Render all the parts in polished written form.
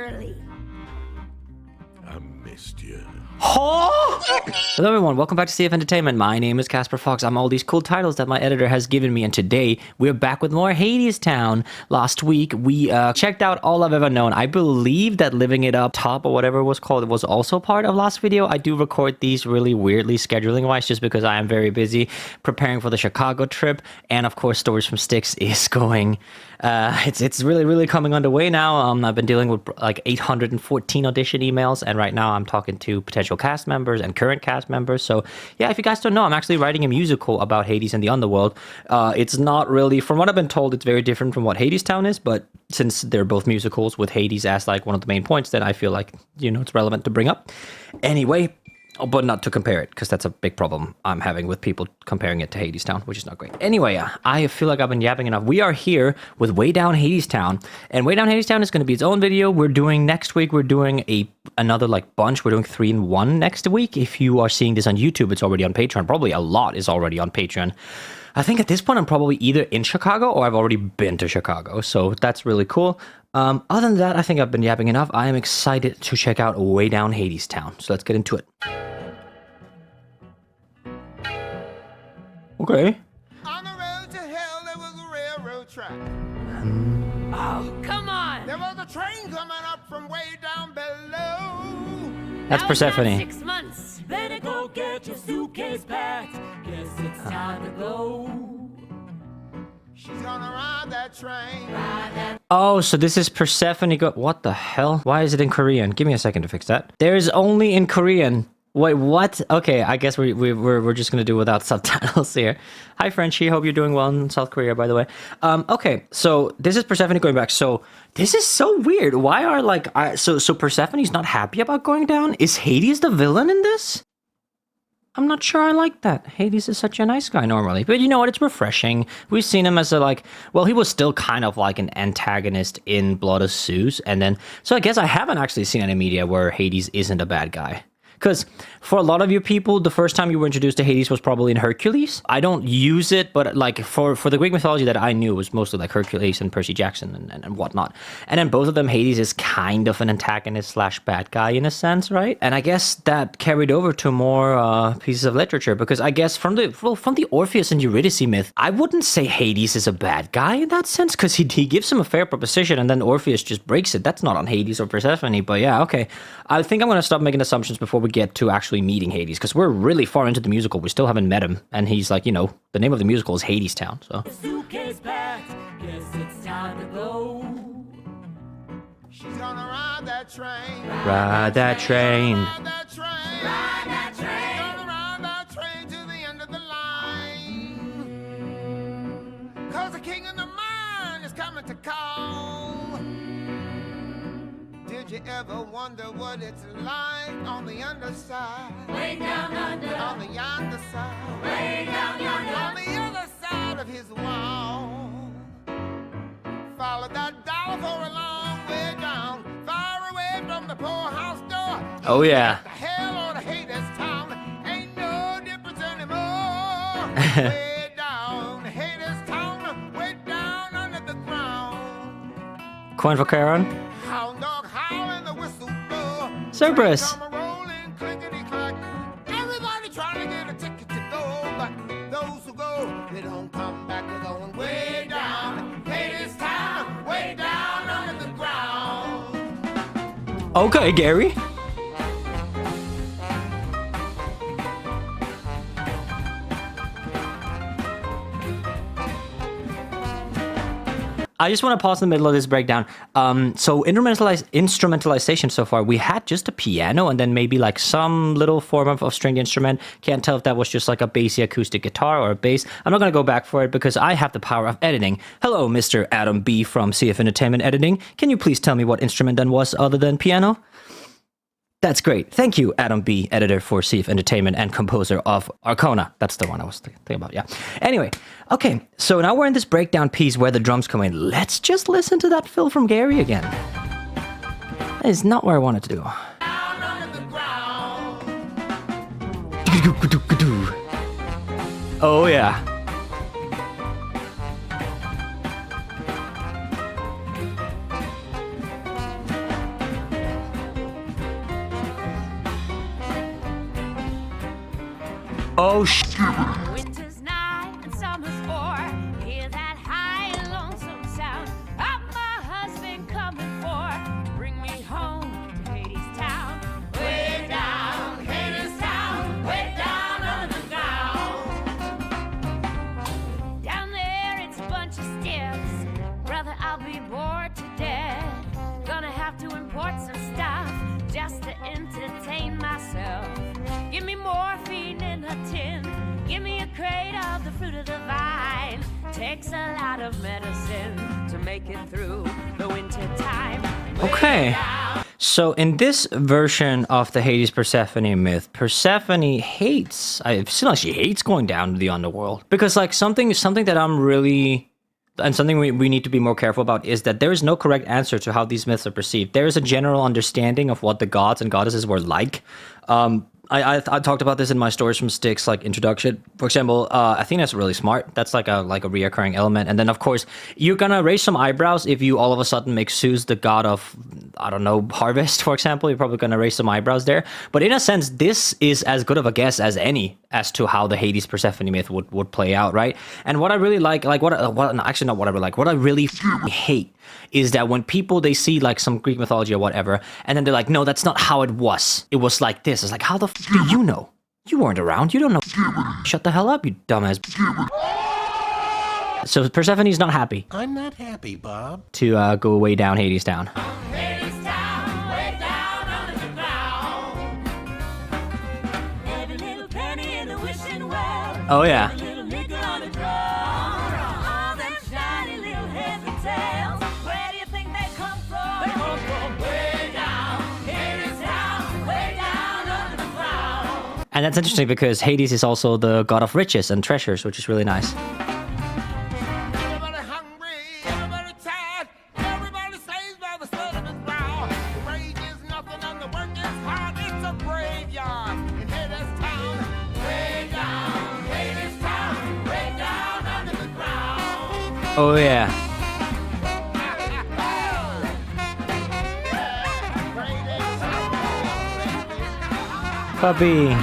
early. I missed you. Hello everyone, welcome back to CF Entertainment. My name is Casper Fox. I'm all these cool titles that my editor has given me, and today we're back with more Hadestown. Last week we checked out All I've Ever Known. I believe that Living It Up Top or whatever it was called was also part of last video. I do record these really weirdly scheduling wise just because I am very busy preparing for the Chicago trip, and of course Stories from Sticks is going. It's really coming underway now. I've been dealing with like 814 audition emails, and right now I'm talking to potential cast members and current cast members. So yeah, if you guys don't know, I'm actually writing a musical about Hades and the underworld. It's not really, from what I've been told, it's very different from what Hadestown is, but since they're both musicals with Hades as like one of the main points, then I feel like, you know, it's relevant to bring up. Anyway, but not to compare it, because that's a big problem I'm having with people comparing it to Hadestown, which is not great. Anyway, I feel like I've been yapping enough. We are here with Way Down Hadestown, and Way Down Hadestown is going to be its own video. We're doing, next week, we're doing another like bunch. We're doing 3 in 1 next week. If you are seeing this on YouTube, it's already on Patreon. Probably a lot is already on Patreon. I think at this point, I'm probably either in Chicago or I've already been to Chicago, so that's really cool. Other than that, I think I've been yapping enough. I am excited to check out Way Down Hadestown, so let's get into it. Okay. On the road to hell, there was a railroad track. Oh, come on! There was a train coming up from way down below. That's Persephone. 6 months. Better go get your suitcase packed. Guess it's time to go. She's gonna ride that train. Oh, so this is Persephone what the hell? Why is it in Korean? Give me a second to fix that. There is only in Korean. Wait, what? Okay, I guess we're just gonna do without subtitles here. Hi, Frenchie. Hope you're doing well in South Korea, by the way. Okay, so this is Persephone going back. So this is so weird. Why are like so Persephone's not happy about going down? Is Hades the villain in this? I'm not sure I like that. Hades is such a nice guy normally, but you know what? It's refreshing. We've seen him as a well, he was still kind of like an antagonist in Blood of Zeus, and then so I guess I haven't actually seen any media where Hades isn't a bad guy. Because for a lot of you people, the first time you were introduced to Hades was probably in Hercules. I don't use it, but like for the Greek mythology that I knew, it was mostly like Hercules and Percy Jackson and whatnot. And then both of them, Hades is kind of an antagonist / bad guy in a sense, right? And I guess that carried over to more pieces of literature, because I guess from the Orpheus and Eurydice myth, I wouldn't say Hades is a bad guy in that sense, because he gives him a fair proposition and then Orpheus just breaks it. That's not on Hades or Persephone, but yeah, okay. I think I'm going to stop making assumptions before we get to actually meeting Hades, because we're really far into the musical. We still haven't met him, and he's like, you know, the name of the musical is Hadestown, so. Suitcase packed. Guess it's time to go. She's gonna ride that train. Ride that train. Ride that train. Ride that train. She's gonna ride that train to the end of the line. 'Cause the king of the mine is coming to call. Did you ever wonder what it's like on the underside? Way down under. On the yonder side. Way down yonder. On the other side of his wall. Follow that dollar for a long way down, far away from the poorhouse door. Oh yeah. The hell on Hadestown ain't no difference anymore. Way down Hadestown, way down under the ground. Coin for Karen. Hound dog howling, the whistle blow. Cerberus. Train come a-rolling, clickety-clack. Everybody trying to get a ticket to go, but those who go, they don't come back. They're going way down Hadestown, way down under the ground. Okay, Gary. I just want to pause in the middle of this breakdown. So instrumentalization so far, we had just a piano and then maybe like some little form of stringed instrument. Can't tell if that was just like a bassy acoustic guitar or a bass. I'm not going to go back for it because I have the power of editing. Hello, Mr. Adam B. from CF Entertainment Editing. Can you please tell me what instrument that was other than piano? That's great. Thank you, Adam B., editor for CF Entertainment and composer of Arcona. That's the one I was thinking about, yeah. Anyway, okay, so now we're in this breakdown piece where the drums come in. Let's just listen to that fill from Gary again. That is not where I wanted to do. Down under the ground. Oh, yeah. Oh, Winter's nigh and summer's o'er. Hear that high and lonesome sound of my husband coming for. Bring me home to Hadestown. Way down Hadestown. Way down underground. Down there it's a bunch of stiffs. Brother, I'll be bored to death. Gonna have to import some stuff just to entertain myself. Give me morphine in a tin. Give me a crate of the fruit of the vine. Takes a lot of medicine to make it through the winter time. okay. So in this version of the Hades Persephone myth, Persephone hates. I feel like she hates going down to the underworld because, like, something that I'm really. And something we need to be more careful about is that there is no correct answer to how these myths are perceived. There is a general understanding of what the gods and goddesses were like. I talked about this in my Stories from Styx like introduction. For example, I think that's really smart. That's like a reoccurring element. And then of course you're gonna raise some eyebrows if you all of a sudden make Zeus the god of, I don't know, harvest, for example. You're probably gonna raise some eyebrows there. But in a sense, this is as good of a guess as any as to how the Hades Persephone myth would play out, right? And what I really like actually not what I really like, what I really hate is that when people, they see like some Greek mythology or whatever, and then they're like, no, that's not how it was. It was like this. It's like, how the do you know? You weren't around. You don't know. Shut the hell up, you dumbass. So Persephone's not happy I'm not happy, Bob. to go way down Hadestown. Hadestown, way down underground. Every little penny in the wishing well. Oh yeah. Every little nickel on the drum. All them shiny little heads and tails. Where do you think they come from? They come from way down Hadestown, way down underground. And that's interesting because Hades is also the god of riches and treasures, which is really nice. Everybody hungry, everybody tired, everybody slaves by the sweat of his brow. The wage is nothing and the work is hard. It's a graveyard in Hadestown. Way down Hadestown, way down under the ground. Oh yeah. Puppy.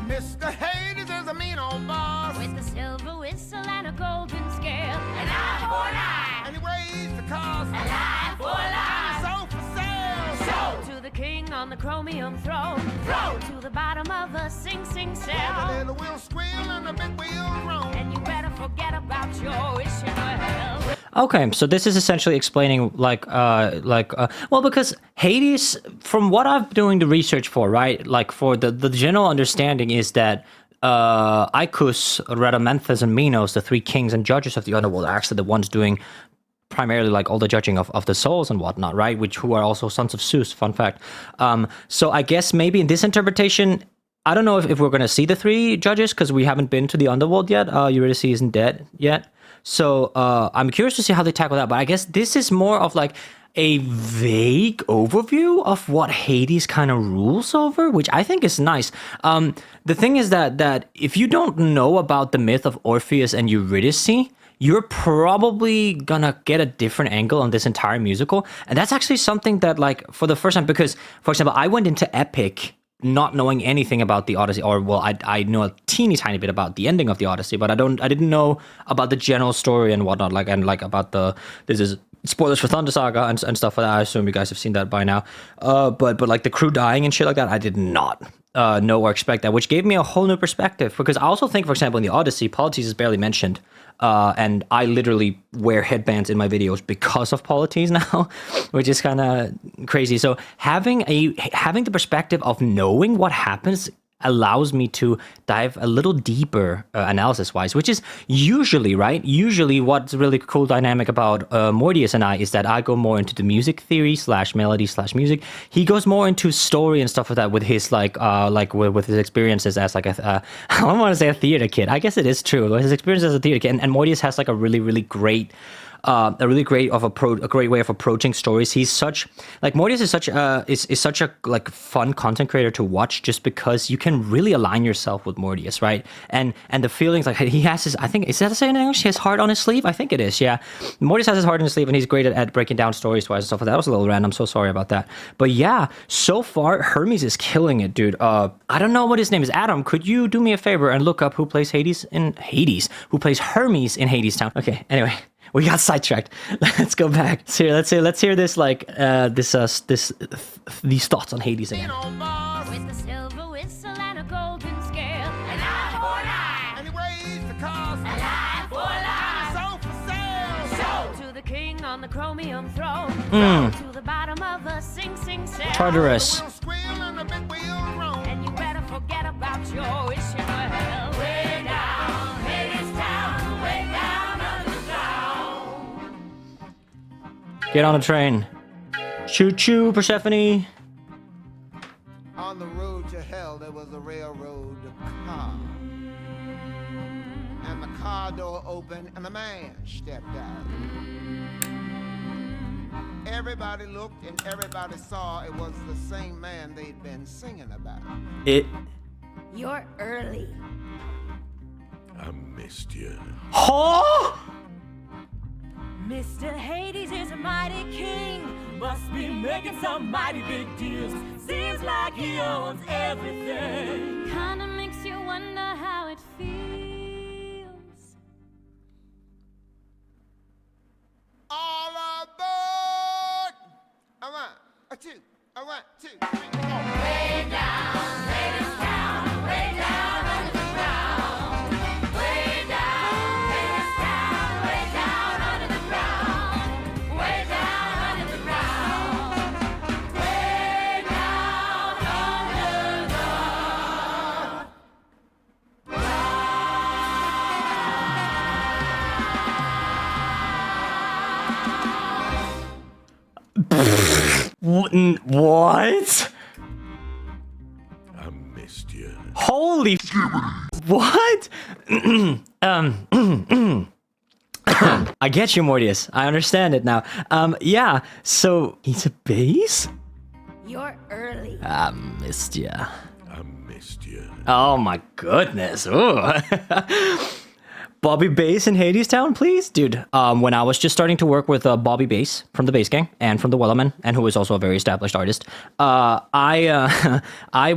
Mr. Hades is a mean old boss, With a silver whistle and a golden scale. An eye for an eye. and he raised the cost. An eye for an eye. So for sale, Show to the king on the chromium throne. Throw to the bottom of the Sing Sing the cell. little wheel squeal and the big wheel groan. And you better forget about your wishing well. Okay, so this is essentially explaining well, because Hades, from what I've been doing the research for, right, like for the general understanding is that Icus, Rhadamanthus, and Minos, the three kings and judges of the underworld, are actually the ones doing primarily like all the judging of the souls and whatnot, right? Who are also sons of Zeus, fun fact. So I guess maybe in this interpretation, I don't know if we're going to see the three judges because we haven't been to the underworld yet. Eurydice isn't dead yet. So I'm curious to see how they tackle that. But I guess this is more of like a vague overview of what Hades kind of rules over, which I think is nice. The thing is that if you don't know about the myth of Orpheus and Eurydice, you're probably gonna get a different angle on this entire musical. And that's actually something that, like, for the first time, because, for example, I went into Epic not knowing anything about the Odyssey, or, well, I know a teeny tiny bit about the ending of the Odyssey, but I didn't know about the general story and whatnot, about this is spoilers for Thunder Saga and stuff like that. I assume you guys have seen that by now. But like the crew dying and shit like that, I did not know or expect that, which gave me a whole new perspective. Because I also think, for example, in the Odyssey, Polites is barely mentioned. And I literally wear headbands in my videos because of Polites now, which is kind of crazy. So having the perspective of knowing what happens allows me to dive a little deeper analysis-wise, which is usually, right? Usually what's really cool dynamic about Mortius and I is that I go more into the music theory / melody / music. He goes more into story and stuff like that with his with his experiences as like I don't want to say a theater kid. I guess it is true. His experience as a theater kid. And Mortius has like a really, really great a really great way of approaching stories. He's such like Mortius is such a like fun content creator to watch, just because you can really align yourself with Mortius, right? And the feelings like he has his, I think, is that saying in English? His heart on his sleeve? I think it is. Yeah, Mortius has his heart on his sleeve, and he's great at breaking down stories wise and stuff. That was a little random. So sorry about that. But yeah, so far Hermes is killing it, dude. I don't know what his name is. Adam, could you do me a favor and look up who plays who plays Hermes in Hadestown? Okay, anyway, we got sidetracked. Let's go back. Let's hear this like these thoughts on Hades again. With a silver whistle and a golden scale, an eye for an eye, And he raised the cost. an eye for an eye. Sold for sale. Sold to the king on the chromium throne, sold to the bottom of a Sing Sing cell. Tartarus. Wheel squeal and the big wheel roll. And you better forget about your wishing well. Way down, Hadestown, way down underground. Get on the train. Choo choo, Persephone. On the road to hell, there was a railroad car. And the car door opened, and a man stepped out. Everybody looked, and everybody saw it was the same man they'd been singing about. You're early. I missed you. Oh! Mr. Hades is a mighty king. Must be making some mighty big deals. Seems like he owns everything. Kinda makes you wonder how it feels. All aboard! A 1, a 2, a 1, 2, 3, 4. Way down, Hadestown, way down under the ground. Way down, Hadestown, way down under the ground. Way down under the ground. Way down under the What? I missed you. Holy what? I get you, Mortius. I understand it now. Yeah, so he's a bass? You're early. I missed ya. I missed you. Oh my goodness. Ooh. Bobby Bass in Hadestown, please? Dude, when I was just starting to work with Bobby Bass from the Bass Gang and from the Wellerman, and who is also a very established artist, I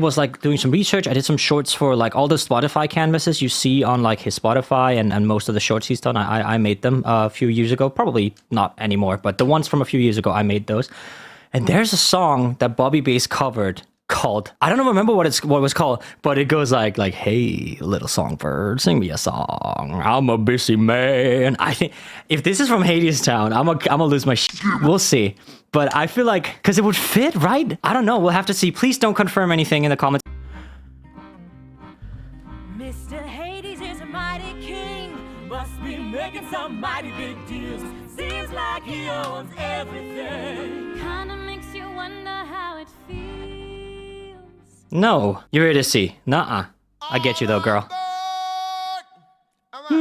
was doing some research. I did some shorts for all the Spotify canvases you see on his Spotify, and most of the shorts he's done, I made them a few years ago. Probably not anymore, but the ones from a few years ago, I made those. And there's a song that Bobby Bass covered called, I don't remember what it was called, but it goes like, hey, little songbird, sing me a song. I'm a busy man. I think if this is from Hadestown, I'm gonna lose my shit. We'll see. But I feel like, because it would fit, right? I don't know. We'll have to see. Please don't confirm anything in the comments. Mr. Hades is a mighty king. Must be making some mighty big deals. Seems like he owns everything. Kinda makes you wonder how it feels. No, you're here to see. Nuh-uh. I get you though, girl. A 1,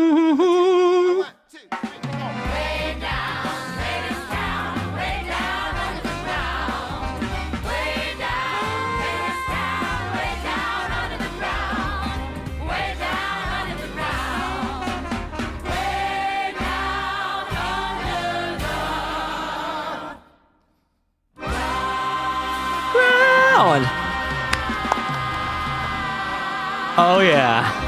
a 2, 3, 4. Way down, Hadestown, way down under the ground. Way down, Hadestown, way down under the ground. Way down under the ground. Way down under the Ground. Oh yeah.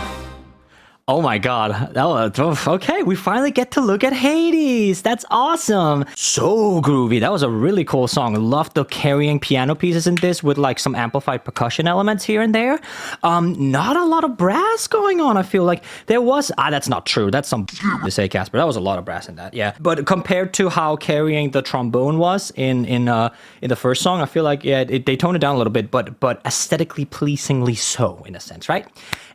Oh my god. That was, okay, we finally get to look at Hades. That's awesome. So groovy. That was a really cool song. Loved the carrying piano pieces in this with some amplified percussion elements here and there. Not a lot of brass going on, I feel like. There was, that's not true. That's some to say, Casper. That was a lot of brass in that, yeah. But compared to how carrying the trombone was in the first song, I feel like, yeah, they toned it down a little bit, but aesthetically pleasingly so, in a sense, right?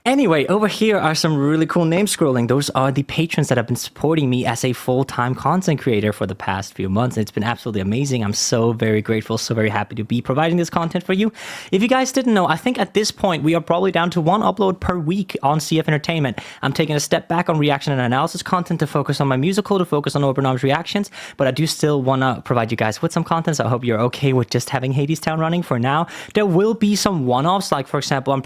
Anyway, over here are some really really cool names scrolling, those are the patrons that have been supporting me as a full-time content creator for the past few months. It's been absolutely amazing. I'm so very grateful, so very happy to be providing this content for you. If you guys didn't know, I think at this point we are probably down to 1 upload per week on CF Entertainment. I'm taking a step back on reaction and analysis content to focus on my musical, to focus on Open Arms reactions, but I do still want to provide you guys with some content, so I hope you're okay with just having Hadestown running for now. There will be some one-offs, like for example, I'm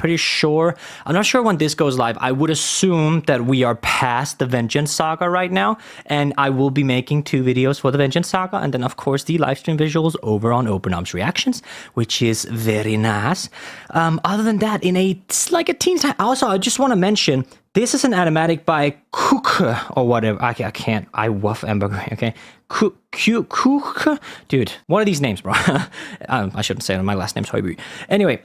not sure when this goes live. I would assume that we are past the Vengeance Saga right now, and I will be making 2 videos for the Vengeance Saga, and then of course the live stream visuals over on Open Arms Reactions, which is very nice. Other than that, it's like a teen time. Also, I just want to mention, this is an animatic by Cook or whatever. I can't. I wuff hamburger. Okay, Cook. Dude, what are these names, bro? I shouldn't say it. My last name's Hoibu. Anyway.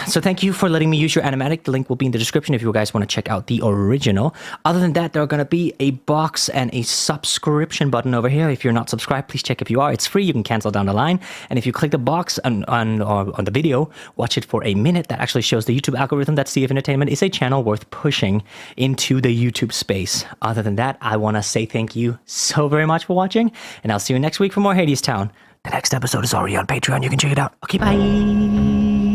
So thank you for letting me use your animatic. The link will be in the description if you guys want to check out the original. Other than that, there are going to be a box and a subscription button over here. If you're not subscribed, please check if you are. It's free. You can cancel down the line. And if you click the box on the video, watch it for a minute. That actually shows the YouTube algorithm that CF Entertainment is a channel worth pushing into the YouTube space. Other than that, I want to say thank you so very much for watching. And I'll see you next week for more Hadestown. The next episode is already on Patreon. You can check it out. Okay, bye.